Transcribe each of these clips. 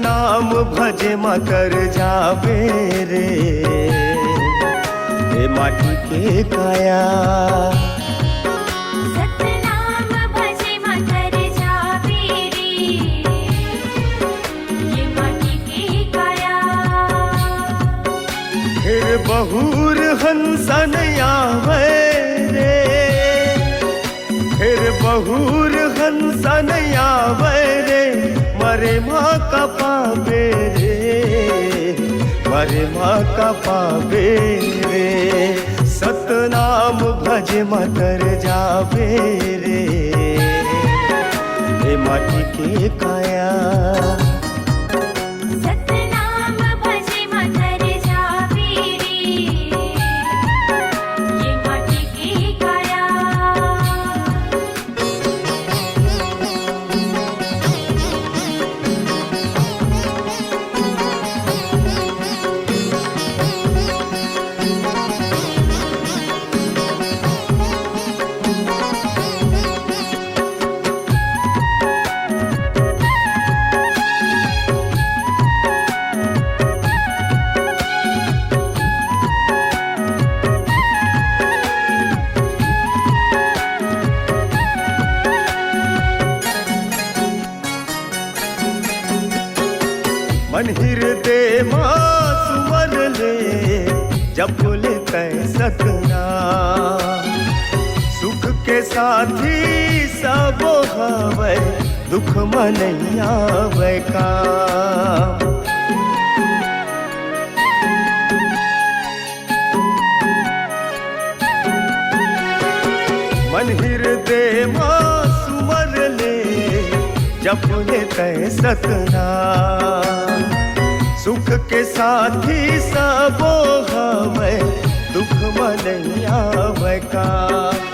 सतनाम भजे मातर जावे रे, हे माटी के काया। सतनाम भजे मातर जावे रे, ये माटी के काया। फिर बहुर हंसन आवे रे, फिर बहुर हंसन आवे रे, मरे माँ का पावे रे, मरे माँ का पावे रे। सतनाम भजे मातर जावे रे, हे माटी के काया। सतनाम भजे मातर जावे रे, ये माटी के काया। मन हृदय माँ सुवर ले, जब बोले तय सतनाम। सुख के साथी सब हवै, दुख मन नहीं आवे काम। मन हृदय माँ सुवर ले, जब बोले तय सतनाम। सुख के साथी सबो हवै, दुख मन नहीं आवे का।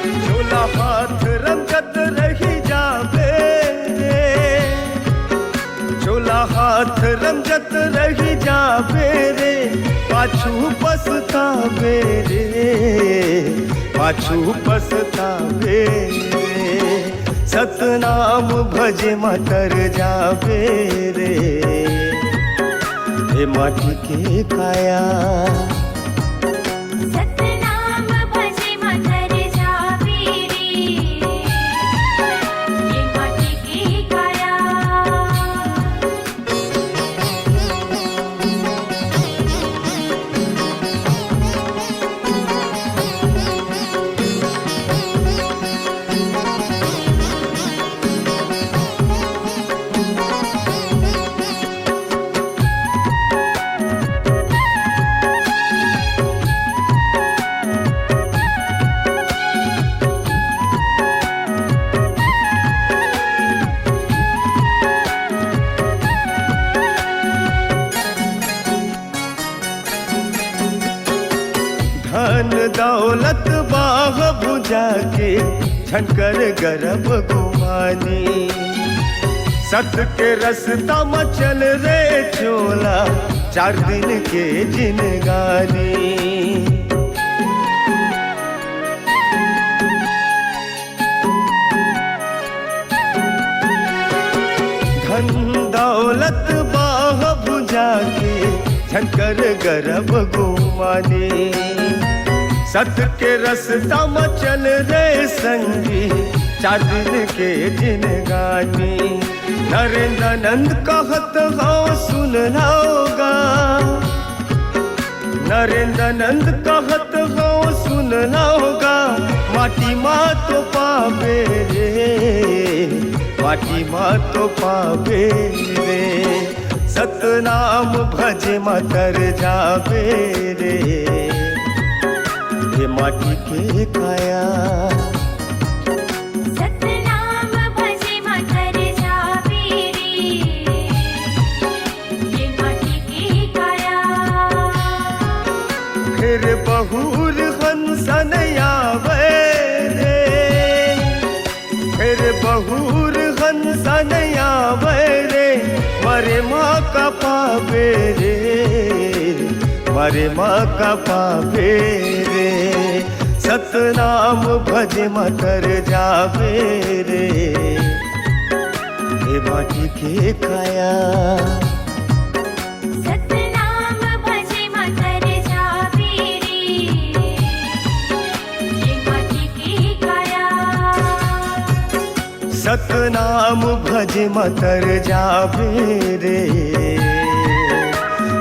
झोला हाथ रंगत रही जावे रे, झोला हाथ रंगत रही जावे रे, पाछू पछतावे रे, पाछू पछतावे रे। सतनाम भजे मातर जावे रे, हे माटी के काया। सतनाम भजे मातर जावे रे, ये माटी के काया। धन दौलत बाह भुजा के, झनकर गर्भ गुमानी। सत के रस्ता मचल रे चोला, 4 दिन के जिनगानी। धन दौलत बाह भुजा के, झनकर गर्भ गुमानी। सत के रस्ता मचल रे संगी, 4 दिन के जिनगानी। नरेंद्र नंद कहत हो सुन लोगा, नरेंद्र नंद कहत हो सुन लोगा। माटी माँ तो पावे रे, माटी माँ तो पावे रे। सतनाम भजे मातर जावे रे, हे माटी के काया। सतनाम भजे मातर जावे रे, ये माटी के काया। फिर बहुर हंसन आवे रे, फिर बहुर हंसन आवे रे, मरे माँ का पावे रे, मरे माँ का पावे रे। सतनाम भजे मातर जावे रे, हे माटी के काया। नाम भजे मतर जावे रे,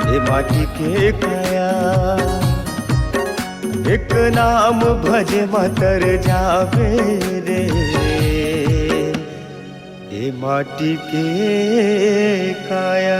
ए माटी के काया। एक नाम भजे मतर जावे रे, ए माटी के काया।